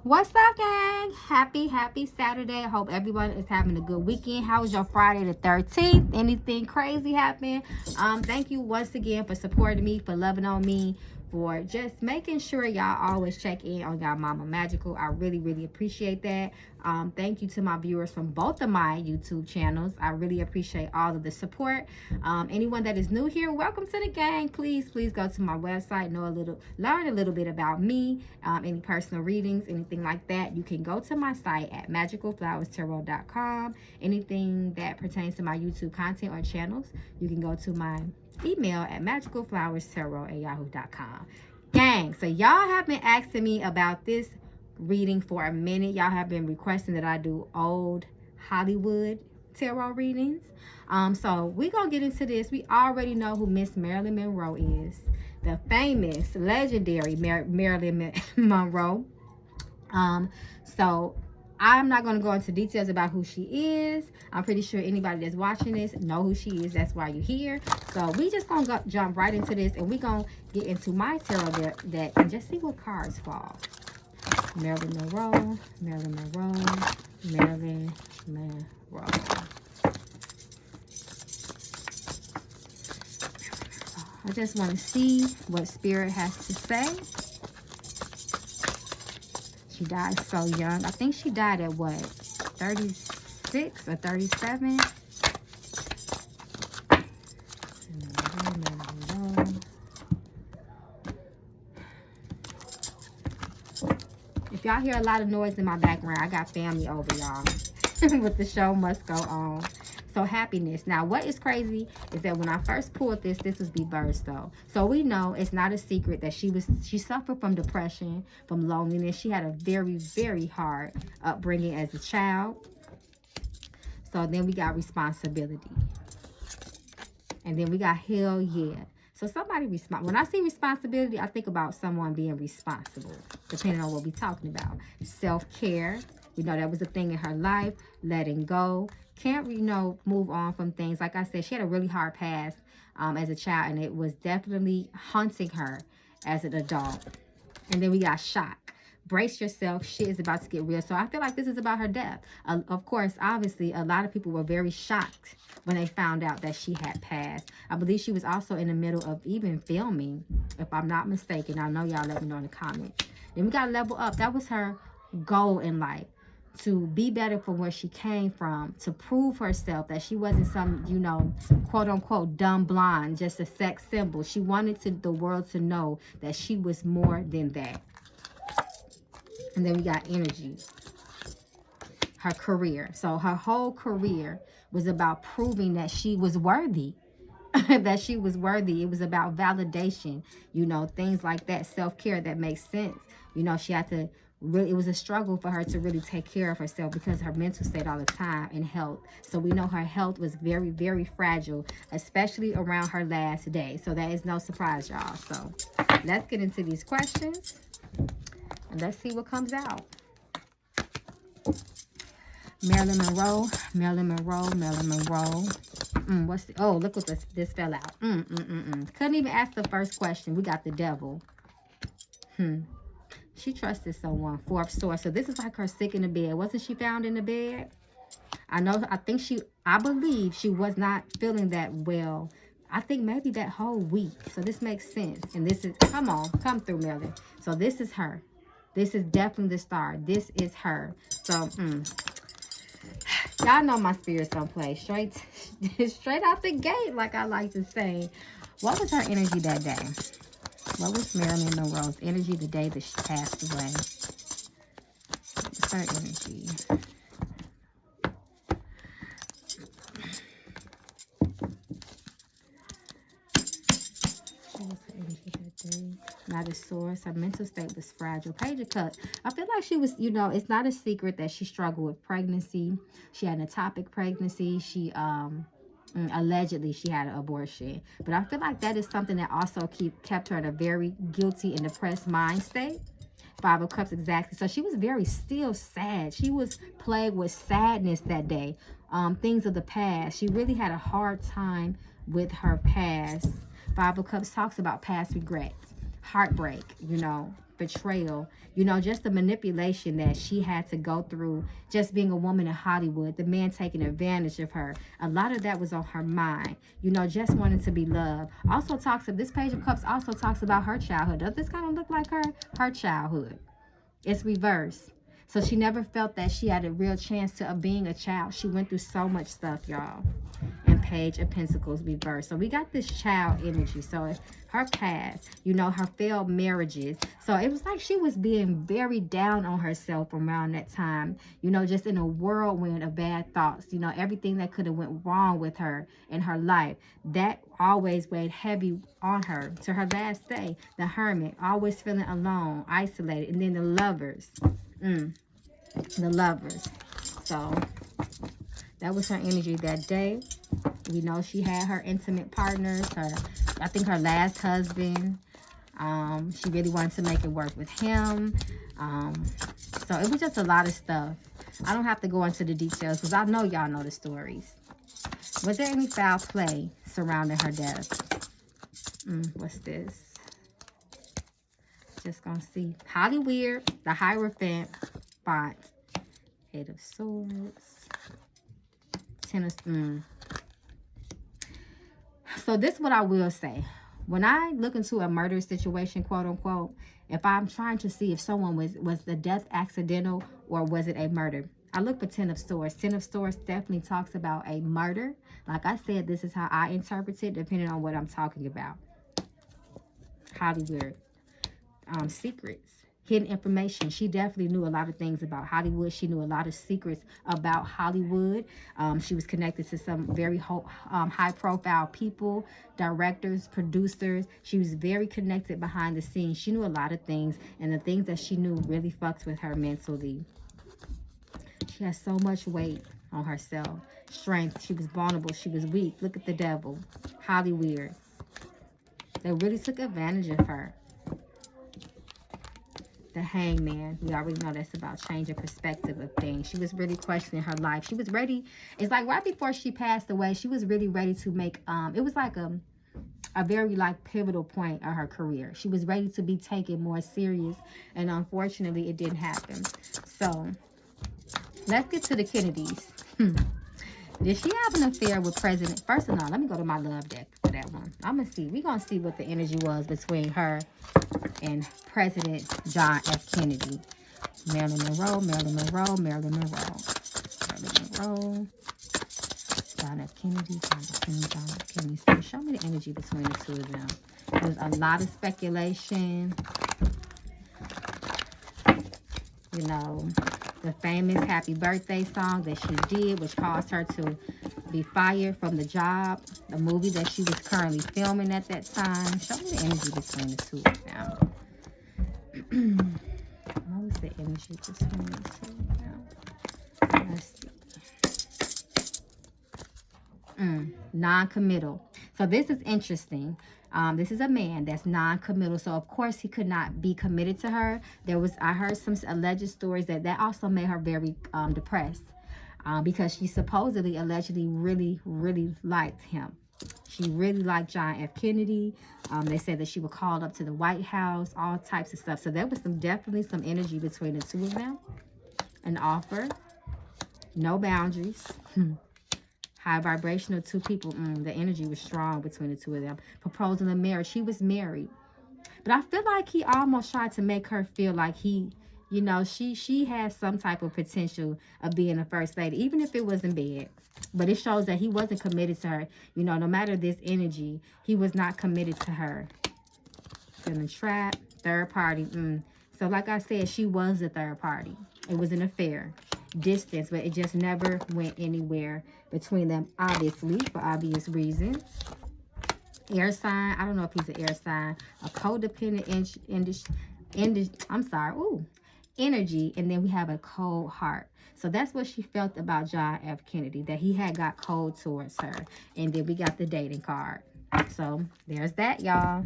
What's up, gang? Happy Saturday. I hope everyone is having a good weekend. How was your Friday the 13th? Anything crazy happened? Thank you once again for supporting me, for loving on me, for just making sure y'all always check in on y'all mama magical. I really appreciate that. Thank you to my viewers from both of my YouTube channels. I really appreciate all of the support. Anyone that is new here, welcome to the gang. Please go to my website, learn a little bit about me, any personal readings, anything like that. You can go to my site at magicalflowerstarot.com. Anything that pertains to my YouTube content or channels, you can go to my email at magicalflowerstarot@yahoo.com. Gang, so y'all have been asking me about this reading for a minute. Y'all have been requesting that I do old Hollywood tarot readings. So we're gonna get into this. We already know who Miss Marilyn Monroe is, the famous, legendary Marilyn Monroe. So I'm not going to go into details about who she is. I'm pretty sure anybody that's watching this know who she is. That's why you're here. So we just going to jump right into this, and we're going to get into my tarot deck and just see what cards fall. Marilyn Monroe, Marilyn Monroe, Marilyn Monroe. I just want to see what Spirit has to say. She died so young. I think she died at what, 36 or 37? If y'all hear a lot of noise in my background, I got family over, y'all. But the show must go on. So happiness. Now, what is crazy is that when I first pulled this was reversed though. So we know it's not a secret that she suffered from depression, from loneliness. She had a very hard upbringing as a child. So then we got responsibility. And then we got hell yeah. So somebody when I see responsibility, I think about someone being responsible, depending on what we're talking about. Self-care. We know that was a thing in her life. Letting go. Can't, move on from things. Like I said, she had a really hard past as a child, and it was definitely haunting her as an adult. And then we got shock. Brace yourself. Shit is about to get real. So I feel like this is about her death. Of course, obviously, a lot of people were very shocked when they found out that she had passed. I believe she was also in the middle of even filming, if I'm not mistaken. I know y'all let me know in the comments. Then we got to level up. That was her goal in life. To be better from where she came from, to prove herself that she wasn't some, quote unquote dumb blonde, just a sex symbol. She wanted the world to know that she was more than that. And then we got energy. Her career. So her whole career was about proving that she was worthy. That she was worthy. It was about validation, things like that. Self-care that makes sense. She had to really, it was a struggle for her to really take care of herself because her mental state all the time and health. So we know her health was very fragile, especially around her last day. So that is no surprise, y'all. So let's get into these questions and let's see what comes out. Marilyn Monroe, Marilyn Monroe, Marilyn Monroe. Oh, look what this fell out. Couldn't even ask the first question. We got the devil. She trusted someone. Fourth source. So this is like her sick in the bed. Wasn't she found in the bed? I believe she was not feeling that well. I think maybe that whole week. So this makes sense. And this is, come through, Marilyn. So this is her. This is definitely the star. This is her. So, y'all know my spirits don't play. Straight out the gate, like I like to say. What was her energy that day? What was Marilyn Monroe's energy the day that she passed away? What's her energy? What was her energy that day? Not a source. Her mental state was fragile. Page of Cups. I feel like she was, it's not a secret that she struggled with pregnancy. She had an ectopic pregnancy. She, allegedly she had an abortion, but I feel like that is something that also kept her in a very guilty and depressed mind state. Five of Cups, exactly. So she was still sad. She was plagued with sadness that day. Things of the past. She really had a hard time with her past. Five of Cups talks about past regrets, heartbreak, betrayal, you know, just the manipulation that she had to go through just being a woman in Hollywood, the man taking advantage of her. A lot of that was on her mind, you know, just wanting to be loved. Also talks of, this Page of Cups also talks about her childhood. Does this kind of look like her childhood? It's reversed. So she never felt that she had a real chance of being a child. She went through so much stuff, y'all. And Page of Pentacles reversed. So we got this child energy. So her past, you know, her failed marriages. So it was like she was being very down on herself around that time. You know, just in a whirlwind of bad thoughts. You know, everything that could have went wrong with her in her life. That always weighed heavy on her to her last day. The Hermit, always feeling alone, isolated. And then the Lovers. The Lovers. So that was her energy that day. We know she had her intimate partners, I think her last husband. She really wanted to make it work with him. So it was just a lot of stuff. I don't have to go into the details because I know y'all know the stories. Was there any foul play surrounding her death? What's this? Just gonna see. Hollywood, the Hierophant, font, Eight of Swords, Ten of So this is what I will say. When I look into a murder situation, quote unquote, if I'm trying to see if someone was the death accidental or was it a murder, I look for Ten of Swords. Ten of Swords definitely talks about a murder. Like I said, this is how I interpret it depending on what I'm talking about. Hollywood. Secrets, hidden information. She definitely knew a lot of things about Hollywood. She knew a lot of secrets about Hollywood. She was connected to some very high profile people, directors, producers. She was very connected behind the scenes. She knew a lot of things, and the things that she knew really fucked with her mentally. She has so much weight on herself. Strength. She was vulnerable. She was weak. Look at the Devil. Hollywood. They really took advantage of her. The Hangman, we already know that's about changing perspective of things. She was really questioning her life. She was ready. It's like right before she passed away, she was really ready to make, it was like a very like pivotal point of her career. She was ready to be taken more serious, and unfortunately it didn't happen. So let's get to the Kennedys. Did she have an affair with President? First of all, let me go to my love deck for that one. I'm going to see. We're going to see what the energy was between her and President John F. Kennedy. Marilyn Monroe, Marilyn Monroe, Marilyn Monroe. Marilyn Monroe. John F. Kennedy, John F. Kennedy, John F. Kennedy. So show me the energy between the two of them. There's a lot of speculation. You know, the famous Happy Birthday song that she did, which caused her to be fired from the job. The movie that she was currently filming at that time. Show me the energy between the two of them. What was the energy between the two of them? Let's see. Non-committal. So this is interesting. This is a man that's non-committal, so of course he could not be committed to her. I heard some alleged stories that also made her very depressed, because she supposedly, allegedly, really liked him. She really liked John F. Kennedy. They said that she was called up to the White House, all types of stuff. So there was definitely some energy between the two of them. An offer, no boundaries. High vibrational, two people. The energy was strong between the two of them. Proposing a marriage. He was married. But I feel like he almost tried to make her feel like he, you know, she has some type of potential of being a first lady, even if it was in bed. But it shows that he wasn't committed to her. You know, no matter this energy, he was not committed to her. Feeling trapped. Third party. So like I said, she was the third party. It was an affair. Distance, but it just never went anywhere between them, obviously, for obvious reasons. Air sign. I don't know if he's an air sign. A codependent energy, and then we have a cold heart. So that's what she felt about John F. Kennedy, that he had got cold towards her. And then we got the dating card. So there's that, y'all.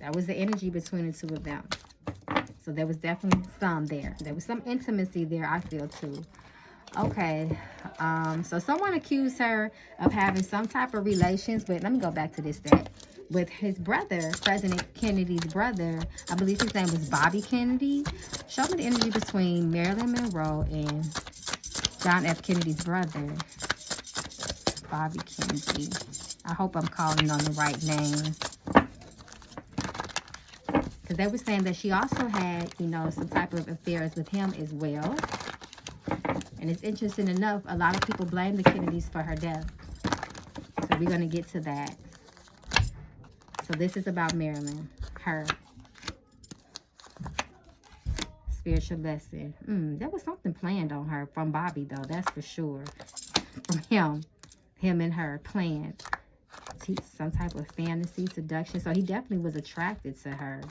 That was the energy between the two of them. So there was definitely some there. There was some intimacy there, I feel, too. Okay. So someone accused her of having some type of relations. But let me go back to this deck. with his brother, President Kennedy's brother. I believe his name was Bobby Kennedy. Show me the energy between Marilyn Monroe and John F. Kennedy's brother, Bobby Kennedy. I hope I'm calling on the right name. Because they were saying that she also had, you know, some type of affairs with him as well. And it's interesting enough, a lot of people blame the Kennedys for her death. So we're going to get to that. So this is about Marilyn, her. Spiritual lesson. There was something planned on her from Bobby, though. That's for sure. From him and her planned. Some type of fantasy, seduction. So he definitely was attracted to her.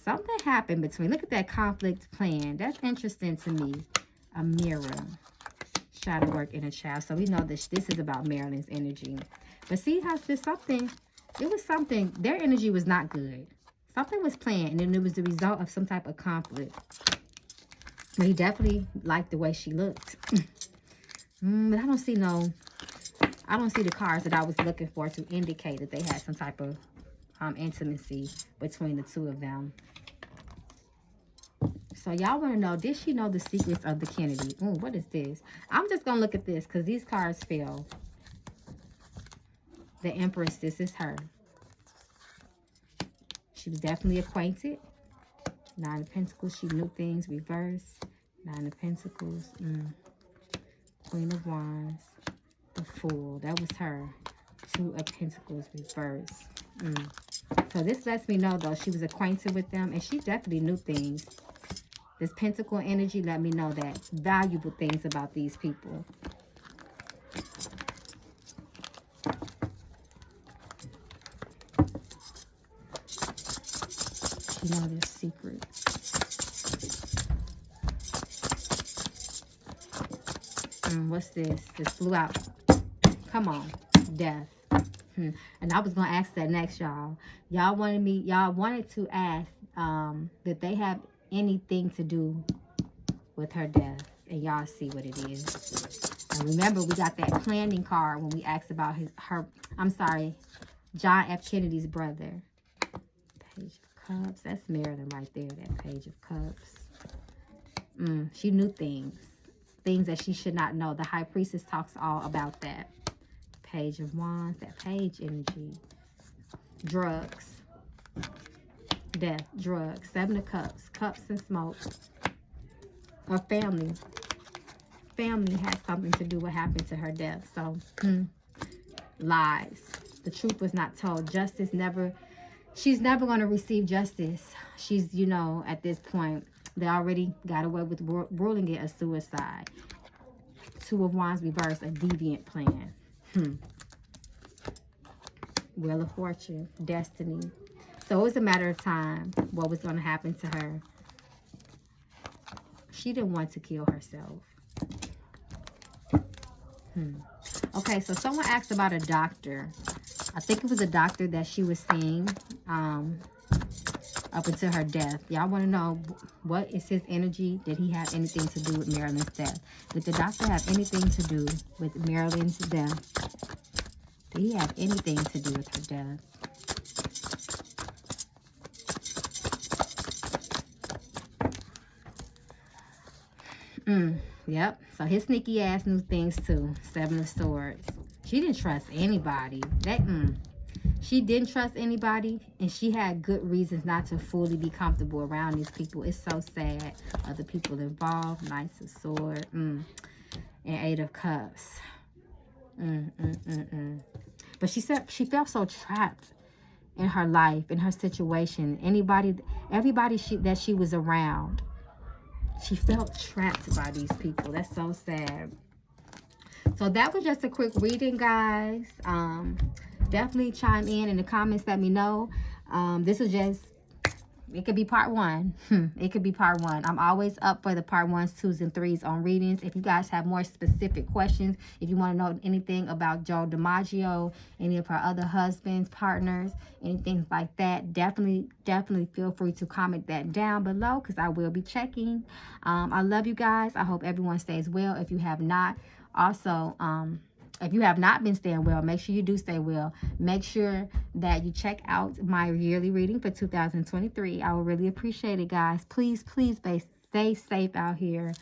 Something happened between. Look at that conflict plan. That's interesting to me. A mirror. Shadow work in a child. So we know that this is about Marilyn's energy. But see how there's something. It was something. Their energy was not good. Something was planned. And then it was the result of some type of conflict. But he definitely liked the way she looked. But I don't see the cards that I was looking for to indicate that they had some type of intimacy between the two of them. So y'all want to know, did she know the secrets of the Kennedy? What is this? I'm just going to look at this because these cards fell. The Empress, this is her. She was definitely acquainted. Nine of Pentacles, she knew things. Reverse. Nine of Pentacles. Queen of Wands. The Fool. That was her. Two of Pentacles, reverse. So this lets me know, though, she was acquainted with them. And she definitely knew things. This Pentacle energy let me know that valuable things about these people. She knows their secrets. What's this? This flew out. Come on. Death. And I was going to ask that next, y'all. Y'all wanted to ask that they have anything to do with her death. And y'all see what it is. And remember, we got that planning card when we asked about John F. Kennedy's brother. Page of Cups. That's Marilyn right there, that Page of Cups. She knew things. Things that she should not know. The High Priestess talks all about that. Page of Wands, that Page energy. Drugs. Death, drugs. Seven of Cups. Cups and smoke. Or family. Family has something to do with what happened to her death. So, lies. The truth was not told. Justice never... She's never going to receive justice. She's, you know, at this point, they already got away with ruling it a suicide. Two of Wands reverse, a deviant plan. Wheel of Fortune, destiny. So it was a matter of time what was going to happen to her. She didn't want to kill herself. Okay, so someone asked about a doctor. I think it was a doctor that she was seeing up until her death. Y'all want to know, what is his energy? Did he have anything to do with Marilyn's death? Did the doctor have anything to do with Marilyn's death? Did he have anything to do with her death? Yep. So his sneaky ass knew things too. Seven of Swords. She didn't trust anybody. She didn't trust anybody, and she had good reasons not to fully be comfortable around these people. It's so sad. Other people involved. Knights of Swords. And Eight of Cups. But she said she felt so trapped in her life, in her situation. Everybody that she was around, she felt trapped by these people. That's so sad. So that was just a quick reading, guys. Definitely chime in the comments. Let me know. This was just, it could be part one. It could be part one. I'm always up for the part 1s, 2s, and 3s on readings. If you guys have more specific questions, if you want to know anything about Joe DiMaggio, any of her other husbands, partners, anything like that, definitely feel free to comment that down below, because I will be checking. I love you guys. I hope everyone stays well. If you have not, also If you have not been staying well, make sure you do stay well. Make sure that you check out my yearly reading for 2023. I would really appreciate it, guys. Please, please stay safe out here.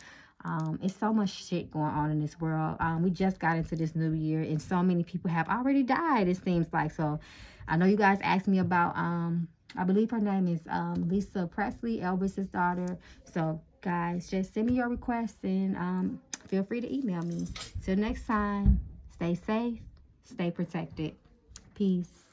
It's so much shit going on in this world. We just got into this new year, and so many people have already died, it seems like. So I know you guys asked me about, I believe her name is Lisa Presley, Elvis's daughter. So, guys, just send me your requests, and feel free to email me. Till next time. Stay safe, stay protected. Peace.